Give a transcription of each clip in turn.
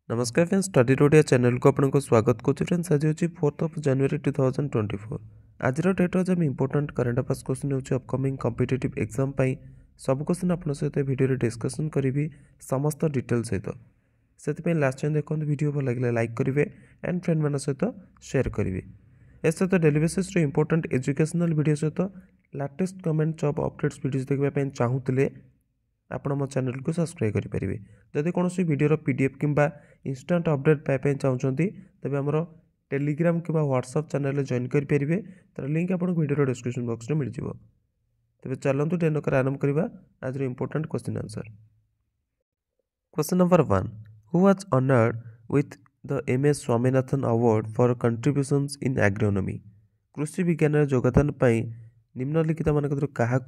नमस्कार friends, study रोडिया channel को आपको स्वागत करुच्ची। फ्रेंड्स आज हूँ 4 जनवरी 2024। आज डेट आज आम इंपोर्टाट करेन्ट अफेयर्स क्वेश्चन होची अपकमिंग कॉम्पिटिटिव एग्जाम पाई सब क्वेश्चन आपन सहित वीडियो डिस्कशन करी समस्त डिटेल सहित से लास्ट टाइम देखते वीडियो भल लगे लाइक करेंगे एंड फ्रेंड मान सहित शेयर करेंगे। ए सहित daily basis important educational video सहित latest government job updates video देखा चाहूले आपण मो चैनल को सब्सक्राइब करेंगे। जदि कौन वीडियो पीडीएफ किंबा इंस्टांट अपडेट पाइप चाहते तेज आमर टेलीग्राम कि व्हाट्सएप चैनल जॉइन करेंगे। तार लिंक आपको वीडियो डिस्क्रिप्शन बॉक्स में मिल जाए। तेज चलते डेनकर आरंभ करवा आज important question answer. Question number 1, who was honoured with the MS Swaminathan award for contributions in agronomy. कृषि विज्ञान योगदान पाई निम्नलिखित मानक क्या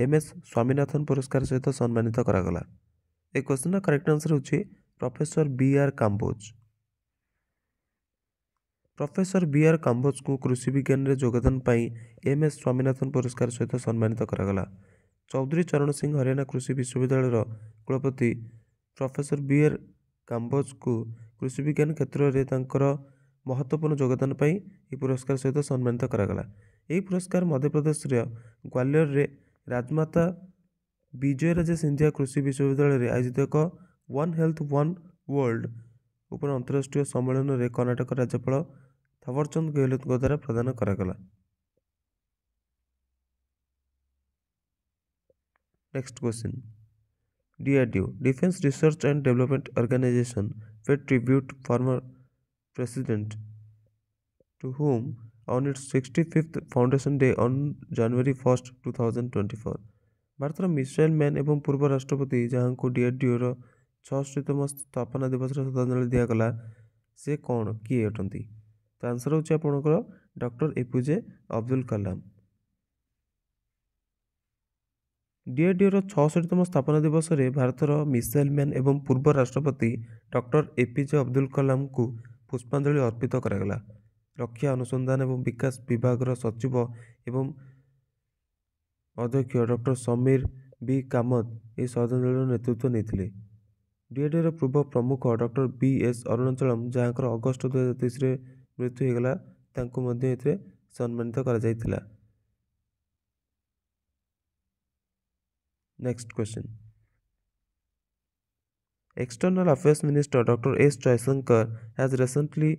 एमएस स्वामीनाथन पुरस्कार सहित सम्मानित करागला। ए क्वेश्चन करेक्ट आंसर होची प्रोफेसर बी.आर. काम्बोज। प्रोफेसर बी.आर. काम्बोज को कृषि विज्ञान में योगदान पाई एमएस स्वामीनाथन पुरस्कार सहित सम्मानित करागला। चौधरी चरण सिंह हरियाणा कृषि विश्वविद्यालय कुलपति प्रोफेसर बी.आर. काम्बोज को कृषि विज्ञान क्षेत्र में महत्वपूर्ण योगदान पाई यह पुरस्कार सहित सम्मानित करागला। यह पुरस्कार मध्य प्रदेश ग्वालियर रे राजमाता विजयराजे सिंधिया कृषि विश्वविद्यालय आयोजित एक वन हेल्थ वन वर्ल्ड उपर अंतरराष्ट्रीय सम्मेलन में कर्नाटक राज्यपाल थावरचंद गहलोत द्वारा प्रदान करागला। Next question, DRDO defence research and development organisation paid tribute former president to whom on its 65th Foundation Day on January 1st, 2024। भारतर मिसाइल मैन एवं पूर्व राष्ट्रपति जहाँ को डीआरडीओ 66तम स्थापना दिवस श्रद्धांजलि दिगला से कौन किए अटंती। तो आंसर होची आपनकर doctor APJ Abdul Kalam. DRDO 66तम स्थापना दिवस में भारतर मिसाइल मैन एवं पूर्व राष्ट्रपति डॉक्टर एपीजे अब्दुल कलाम को पुष्पांजलि अर्पित करागला। रक्षा अनुसंधान एवं विकास विभाग सचिव एवं अध्यक्ष डॉक्टर समीर बी कामत यह श्रद्धांजलि नेतृत्व नहीं। डीआरडीओ पूर्व प्रमुख डॉक्टर बी.एस. अरुणाचलम जहाँ अगस्ट 2023 मृत्यु होगला सम्मानित करा। Next question, external affairs minister doctor S Jaishankar has recently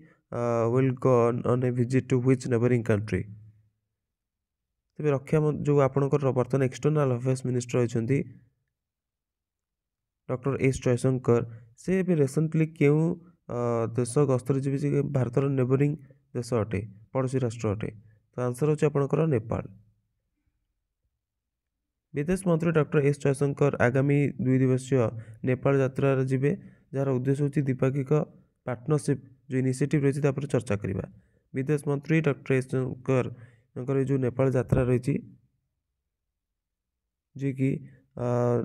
will go on a visit to which neighboring country। तेज रक्षा जो आपंकर बर्तमान एक्सटर्नल अफेयर्स मिनिस्टर होती डॉक्टर एस जयशंकर से भी रिसेंटली क्यों देश गस्तर जी भारत नेबरिंग देश अटे पड़ोसी राष्ट्र अटे। तो आंसर होची आपनकर नेपाल। विदेश मंत्री डॉक्टर एस जयशंकर आगामी 2 दिवसीय नेपाल यात्रा जीवे जार उद्देश्य होची द्विपाक्षिक पार्टनरशिप जो इनिशिएटिव रही है चर्चा करवा। विदेश मंत्री डॉक्टर एस जयशंकर जो नेपाल यात्रा रही जी कि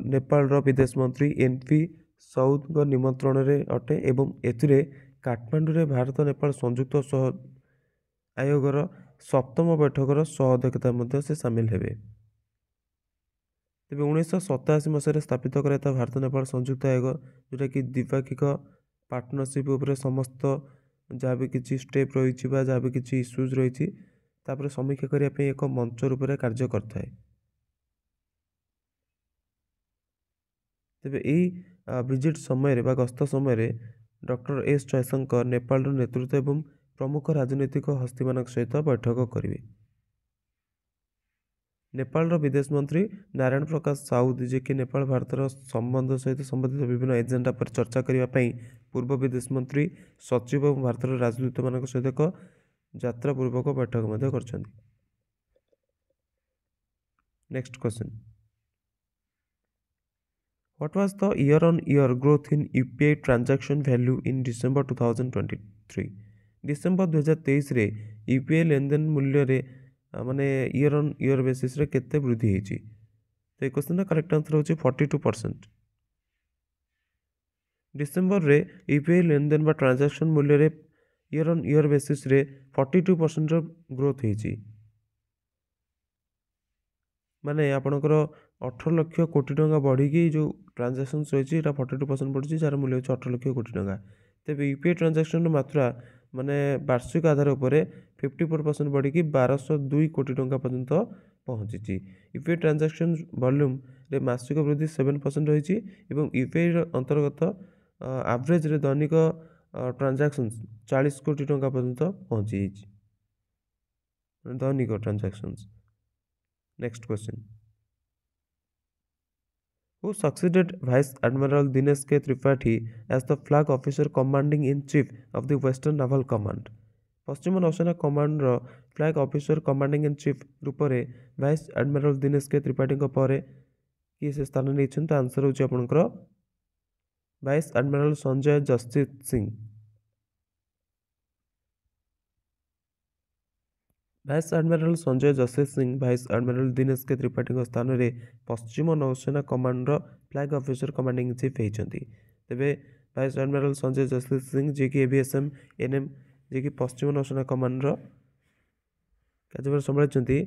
नेपाल विदेश मंत्री एनपी सौद निमंत्रण में अटे एवं एथिरे काठमांडू रे भारत नेपाल संयुक्त सह आयोगर 7म बैठकर सह अध्यक्षता से सामिल हेबे। तेज 1987 मसीह स्थापित कराया भारत नेपाल संयुक्त आयोग जोटा कि द्विपाक्षिक पार्टनरशिप उपरे समस्त जहाँ भी किसी स्टेप रही जहाँ भी किसी इश्यूज रही समीक्षा करने एक मंच रूप में कार्य करता है। तेज यही विजिट समय गस्त समय डॉक्टर एस जयशंकर नेपाल नेतृत्व एवं प्रमुख राजनीतिक हस्ती मान सहित बैठक करेंगे। नेपाल विदेश मंत्री नारायण प्रकाश साउद जे कि नेपाल भारत संबंध सहित संबंधित विभिन्न एजेंडा पर चर्चा करने पूर्व विदेश मंत्री सचिव और भारत राजदूत मान सहित एक यात्रा पूर्वक बैठक कर। Next question, what was the year on year growth in UPI transaction value in December 2023। December 2023 रे यूपीआई लेनदेन मूल्य रे माने ईयर ऑन ईयर बेसिस रे केते वृद्धि होती। तो एक क्वेश्चन करेक्ट आंसर होची 42%। डिसेंबर रे यूपीआई लेनदेन बा ट्रांजैक्शन मूल्य रे ईयर ऑन ईयर बेसिस रे 42% ग्रोथ होती। माने आपणकर 18 लाख कोटी टंका बढ़ी जो ट्रांजैक्शन रही 42% बढ़ी जार मूल्य 18 लाख कोटी टंका। तेबे यूपीआई ट्रांजैक्शन मात्रा माने वार्षिक आधार उपर 54% बढ़ी 1202 कोटी टंका पर्यंत पहुँची। यूपीआई ट्रांजैक्शन वॉल्यूम रे मासिक वृद्धि 7% रही और यूपीआई अंतर्गत एवरेज रे दैनिक ट्रांजैक्शन 40 कोटी टंका पर्यंत पहुँची दैनिक transactions. Next question, who succeeded Vice Admiral Dinesh K. Tripathi as the flag officer commanding in chief of the Western Naval Command? पश्चिम नौसेना command flag officer commanding in chief रूप से vice admiral Dinesh K Tripathi पर किए से स्थान नहीं। आंसर होची आपनकर vice admiral Sanjay Jasjit Singh. Vice admiral Sanjay Jasjit Singh vice admiral Dinesh K Tripathi स्थान में पश्चिम नौसेना command flag officer commanding in chief होती। तेरे वाइस एडमिरल संजय जसजीत सिंह जी की एवीएसएम एनएम जी की पश्चिम नौसेना कमांड कार्यभार संभाली।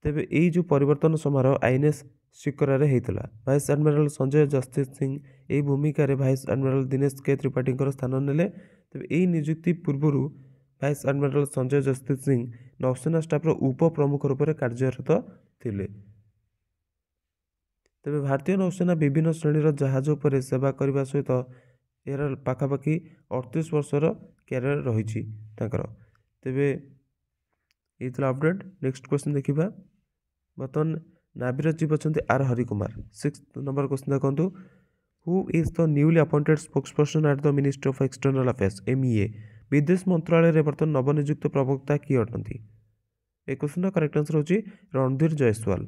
तेरे यही जो परिवर्तन समारोह आईएनएस शिकरार होता। वाइस एडमिरल संजय जसजीत सिंह यही भूमिका वाइस एडमिरल दिनेश के त्रिपाठी स्थान नेले। तेरे यही नियुक्ति पूर्व वाइस एडमिरल संजय जसजीत सिंह नौसेना स्टाफर उप प्रमुख रूप से कार्यरत थिले। तेरे भारतीय नौसेना विभिन्न श्रेणीर जहाज उपर सेवा करने सहित यार पाखापाखि 38 वर्षर कैरियर रही। तेरे ये अपडेट। नेक्स्ट क्वेश्चन देखा बर्तमान नाभीर चीफ अच्छा R Harikumar. 6th number question देखो, who is the newly appointed spokesperson at the ministry of external affairs MEA? विदेश मंत्रालय बर्तमान नवनियुक्त प्रवक्ता किए अटंती? ए क्वेश्चन करेक्ट आंसर होची रणधीर जयसवाल।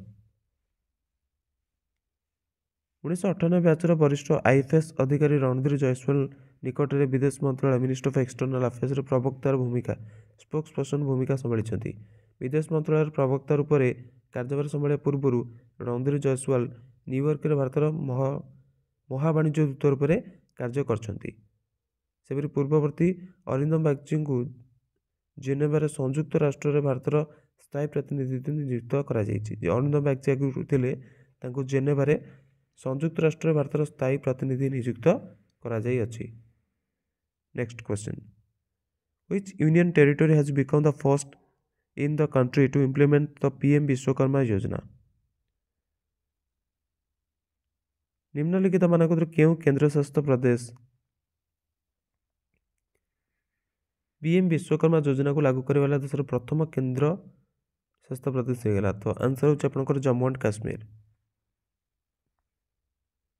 1998 बैचर वरिष्ठ आईएफएस अधिकारी रणधीर जयसवाल निकट में विदेश मंत्रालय मिनिस्ट्री ऑफ एक्सटर्नल अफेयर्स प्रवक्तार भूमिका स्पोक्सपर्सन भूमिका संभाली। विदेश मंत्रालय प्रवक्ता रूप से कार्यभार संभालिया पूर्व रणधीर जयसवाल न्यूयॉर्क में भारतर महावाणिज्य दूत रूप से कार्य करछंती। सेपरी पूर्ववर्ती अरिंदम बागची को जेनेवार संयुक्त राष्ट्र में भारतर स्थायी प्रतिनिधि नियुक्त करा जायछि। अरिंदम बागची आगु थिले तांको जेनेवार संयुक्त राष्ट्र में भारतर स्थायी प्रतिनिधि नियुक्त करा जाय अछि। Next question, which union territory has become the first in the country to implement the PM Vishwakarma Yojana? निम्नलिखित मानक केउं केंद्र शासित प्रदेश पीएम विश्वकर्मा योजना को लागू करने वाला देशर प्रथम केंद्र शासित प्रदेश होगा? तो आंसर होची आपनकर जम्मू एंड काश्मीर।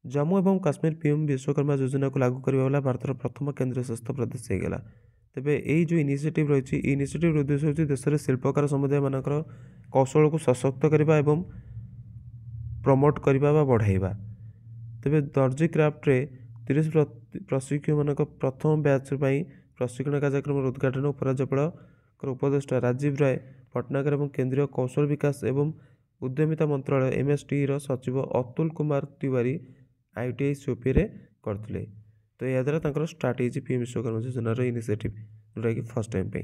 जम्मू एवं काश्मीर पीएम विश्वकर्मा योजना को लागू करने वाला भारतर प्रथम केंद्र शासित प्रदेश होगा। तेबे यही जो इनिशिएटिव रही इनिशिएटिव उद्देश्य होची देश में शिल्पकार समुदाय मानकर कौशल को सशक्त करने एवं प्रमोट करने बढ़ाइबा। तेबे दर्जी क्राफ्ट रे 30 प्रशिक्षु मानक प्रथम बैच प्रशिक्षण कार्यक्रम उद्घाटन उपराज्यपाल उपदेष्टा राजीव राय पटनायक एवं केंद्रीय कौशल विकास एवं उद्यमिता मंत्रालय एमएसटी सचिव अतुल कुमार तिवारी आईटीआई सोपी रे करथिले। तो या द्वारा स्टार्ट होती पीएम विश्वकर्मा योजनार इनिशिएटिव जोटा कि फर्स्ट टाइम पे।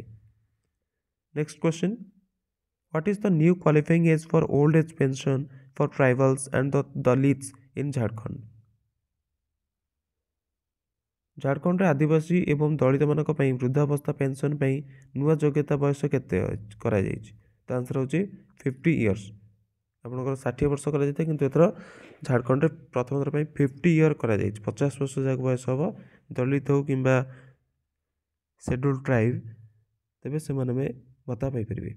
Next question, what is the new qualifying age for old age pension for tribals and the dalits in Jharkhand? Jharkhand रे आदिवासी एवं दलित मानक पई वृद्धावस्था पेंशन पई नुआ योग्यता बयस केते करा जायछि? तो आंसर होची 50 इयर्स। आपनकर 60 वर्ष करा जायते किंतु एतर झारखंड रे प्रथम थर पई 50 इयर करा जायछि। 50 वर्ष जाक बयस हबो दलित हो किंबा शेड्यूल्ड ट्राइब तेबे से माने में भत्ता पाई परिबे।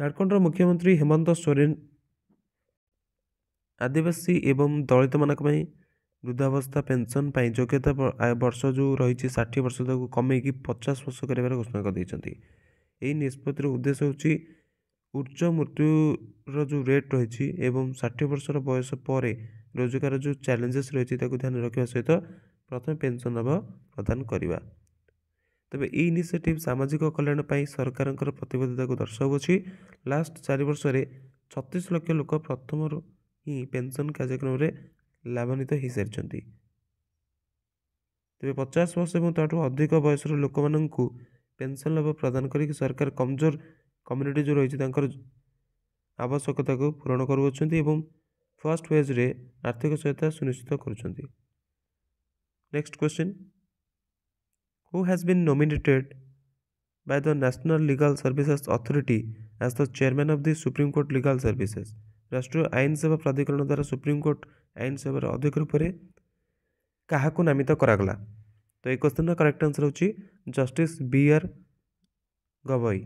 झारखंड रो मुख्यमंत्री हेमंत सोरेन आदिवासी एवं दलित मानक पई वृद्धावस्था पेंशन पाई योग्यता वर्ष जो रही 60 वर्ष तक कमे 50 वर्ष कर घोषणा कर देइछंती। एही निष्पत्तिर उद्देश्य होची उच्च मृत्युर जो रेट रही एवं 60 वर्षर बयस पर रोजगार जो चैलेंजेस रही ध्यान रखा सहित प्रथम पेंशन लाभ प्रदान करवा। तेबे ई इनिशिएटिव सामाजिक कल्याण पाई सरकार प्रतिबद्धता को दर्शाउछि। लास्ट 4 वर्ष रे 36 लाख लोक प्रथम ही पेंशन कार्यक्रम रे लाभान्वित हो सारी। तेज 50 वर्ष और ताठू अधिक बयसर लोक मानू पेंशन लाभ प्रदान करी सरकार कमजोर कम्युनिटी जो रही आवश्यकता को पूरण करुँच फर्स्ट फेज रे आर्थिक सहायता सुनिश्चित करुँच। Next question. Who has been nominated by the National Legal Services Authority as the chairman of the Supreme Court Legal Services? राष्ट्रीय आईन सेवा प्राधिकरण द्वारा सुप्रीम कोर्ट आईन सेवार अध्यक्ष रूप में क्या नामित करागला? तो एक क्वेश्चन करेक्ट आंसर होची जस्टिस बी.आर. गवई।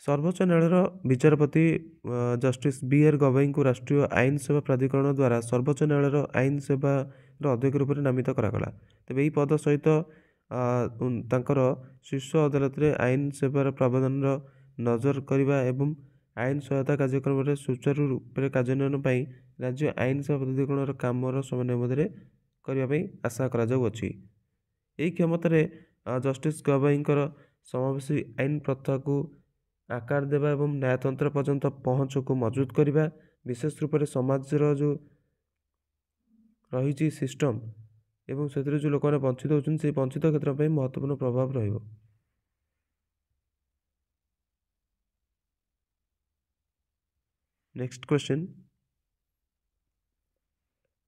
सर्वोच्च न्यायालय विचारपति जस्टिस बी.आर. गवई को राष्ट्रीय आईन सेवा प्राधिकरण द्वारा सर्वोच्च न्यायालय आईन सेवार अध्यक्ष रूप में नामित करागला। तेज यही पद सहित तांकर शीर्ष अदालत में आईन सेवार प्रावधान नजर करने एवं आईन सहायता कार्यक्रम सुचारू रूप से कार्यान्वयन पर राज्य आईन सेवा प्राधिकरण काम समन्वय मध्य करने आशा करी। यही क्षमतार जस्टिस गवईंकर समावेशी आईन प्रथा को आकार देवा एवं न्यायतंत्र पर्यंत पहुँच को मजबूत करने विशेष रूप से समाजर जो रही सिस्टम एवं से जो लोक मैंने वंचित होती से वंचित क्षेत्र में महत्वपूर्ण प्रभाव रहिबो। Next question.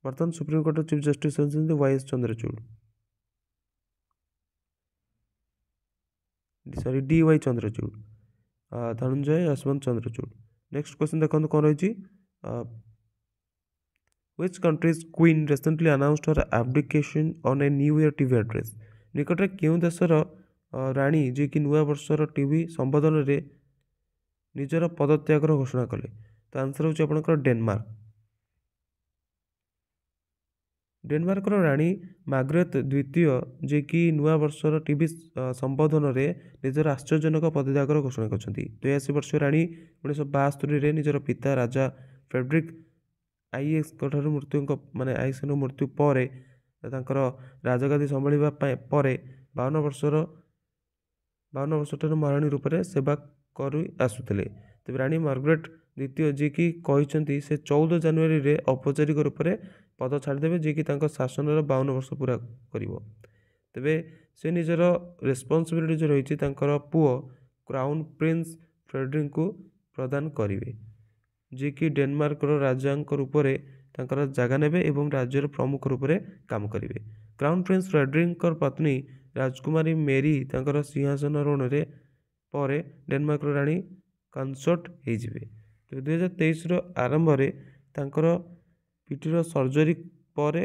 बर्तमान सुप्रीम कोर्ट चीफ जस्टिस होती Y S. Chandrachud, sorry D Y. Chandrachud, Dhananjaya Yashwant Chandrachud. Next question देखो कौन रही। Which country's queen recently announced her abdication on a New Year TV address? निकट में क्यों देशर राणी जी कि नुआ वर्षर टीवी संबोधन रे निजर पदत्यागर घोषणा कले? तो आंसर होची आपनकर डेनमार्क। डेनमार्कर राणी मार्ग्रेट द्वितीय जी कि नुआ वर्षर टीवी संबोधन रे निजर आश्चर्यजनक पदत्यागर घोषणा करछंती। 82 वर्ष राणी 1972 रे निजर पिता राजा फ्रेडरिक आईएस ठार मृत्यु माने आईएस मृत्यु पर राजगादी संभाळिबा पर 52 वर्ष ठार महाराणी रूप से सेवा कर आसुले। तेज राणी मार्ग्रेट द्वितीय जी कि कहते से 14 जनवरी रे औपचारिक रूप से पद छाड़देवे जी कि शासन 52 वर्ष पूरा कर। तेबे से निजर रेस्पॉन्सिबिलिटी जो रही पुओ क्राउन प्रिंस फ्रेडरिक को प्रदान करेंगे जी कि डेनमार्क राजा रूप से जगह नेबे एवं राज्यर प्रमुख रूप से काम करेंगे। क्राउन प्रिंस फ्रेडरिक पत्नी राजकुमारी मेरी सिंहासन आरोहण पर डेनमार्क राणी कंसोर्ट होइजिबे। तो 2023 आरंभ में पिठीर सर्जरी पर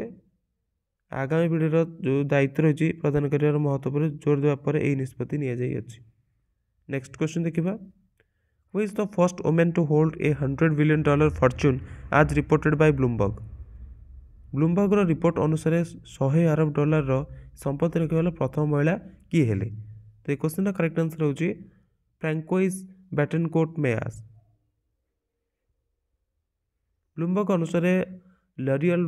आगामी पीढ़ीर जो दायित्व रही प्रदान कर महत्व पर जोर देवापर यही निष्पत्ति नि। नेक्स्ट क्वेश्चन देखा। Who is the first woman to hold a $100 billion fortune as reported by Bloomberg? Bloomberg report अनुसार 100 अरब डॉलर संपत्ति रखा वाला प्रथम महिला किए हेले? तो ये क्वेश्चन करेक्ट आंसर होची फ्रैंकोइस बेटनकोर्ट मेयर्स। ब्लूमबर्ग अनुसार लरियल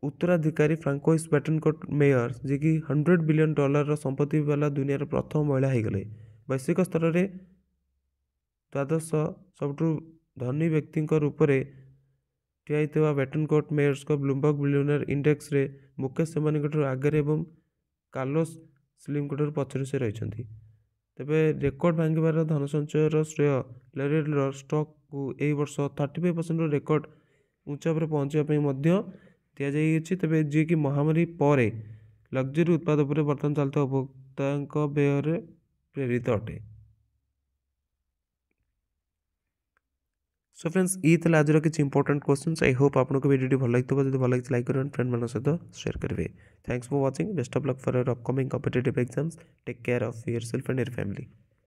उत्तराधिकारी फ्रैंकोइस बेटनकोर्ट मेयर्स जी कि $100 बिलियन संपत्ति वाला दुनियार प्रथम महिला हो गले। वैश्विक स्तर में द्वादश सबुठ धनी व्यक्ति रूप से ठिया बेटनकोर्ट मेयर्स को ब्लूमबर्ग बिलियनर इंडेक्स रे मुकेश सेमानी आगे एवं कार्लोस स्लिम पछरे से रही। तेबे रेकर्ड भांगार धन संचयर श्रेय लरियल स्टॉक को यही वर्ष 35% रेकर्ड ऊंचा पर पहुँचापी दि जाइए। तेबे जी कि महामारी पर लग्जरी उत्पाद पर बर्तमान चलता उपभोक्ता व्यय प्रेरित अटे। सो फ्रेंड्स ये था आज किसी इंपोर्टेंट क्वेश्चंस। आई होप आपको वीडियो भल लगी जब भल लगी लाइक करें फ्रेंड मान सहित शेयर करेंगे। Thanks for watching. Best of luck for your upcoming competitive exams. Take care of yourself and your family.